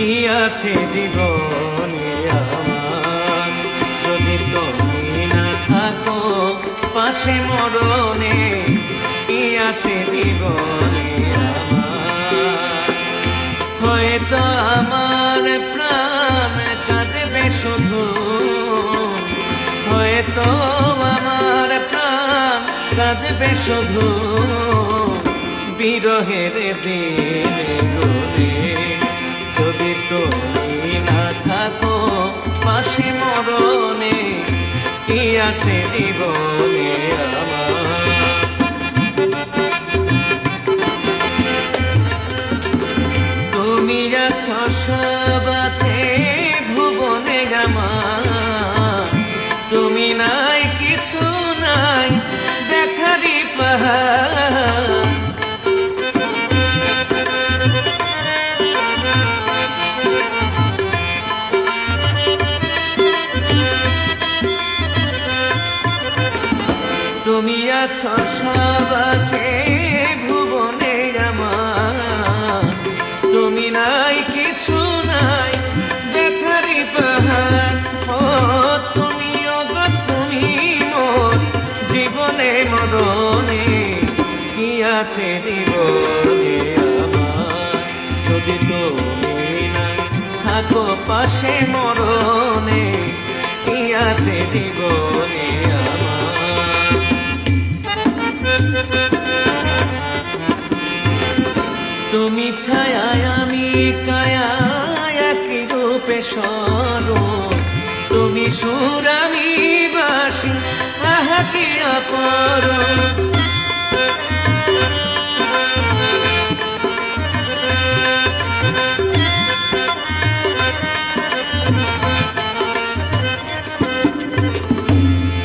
কি আছে জীবনে আমার, যদি তুমি না থাকো পাশে মরণে, কি আছে জীবনে আমার। হয়তো আমার প্রাণ কাঁদবে শুধু, হয়তো আমার প্রাণ কাঁদবে শুধু, বিরহের দিনে গলে। যদি তুমি না থাকো পাশে মরণে, কি আছে জীবনে আমার। তুমি আছো সব আছে ভুবনে আমার, তুমি নাই কিছু নাই দেখারি পাহাড়। তুমি আছো সব আছে ভুবনে আমার, তুমি নাই কিছু নাই দেখারি পাহাড়। ও তুমি ওগো তুমি মোর জীবনে মরণে, কি আছে জীবনে আমার। যদি তুমি নাই থাকো পাশে মরণে, কি আছে জীবনে আমার। তুমি ছায়ায় আমি কায়া একই রূপে স্বরূপ, তুমি সুর আমি বাসি আহা কি অপরূপ।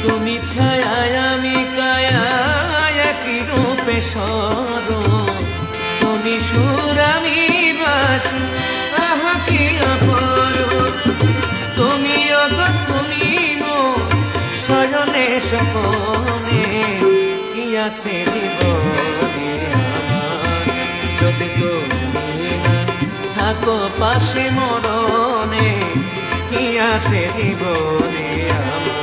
তুমি ছায়ায় আমি কায়া একই রূপে স্বরূপ, তুমি সুর আমি বাসি আহা কি অপরূপ। তুমি ওগো তুমি মোর শয়নে স্বপনে, কি আছে জীবনে আমার। যদি তুমি না থাকো পাশে মরণে, কি আছে জীবনে আমার।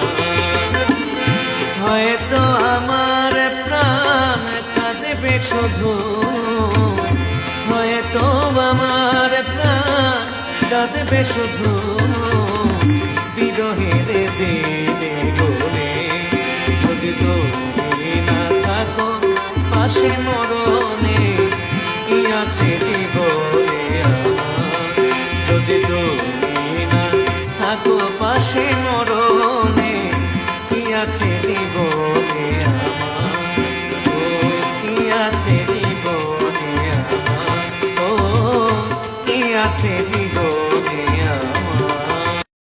হয়তো আমার প্রাণ কাঁদবে শুধু, হয়তো আমার প্রাণ কাঁদবে শুধু, বিরহের দিনে গলে। যদি তুমি না থাকো পাশে মরণে, কি আছে জীবনে আমার। যদি তুমি না থাকো পাশে মরণে, কি আছে জীবনে আমার। ও কি আছে জীবনে আমার, ও কি আছে জীবনে।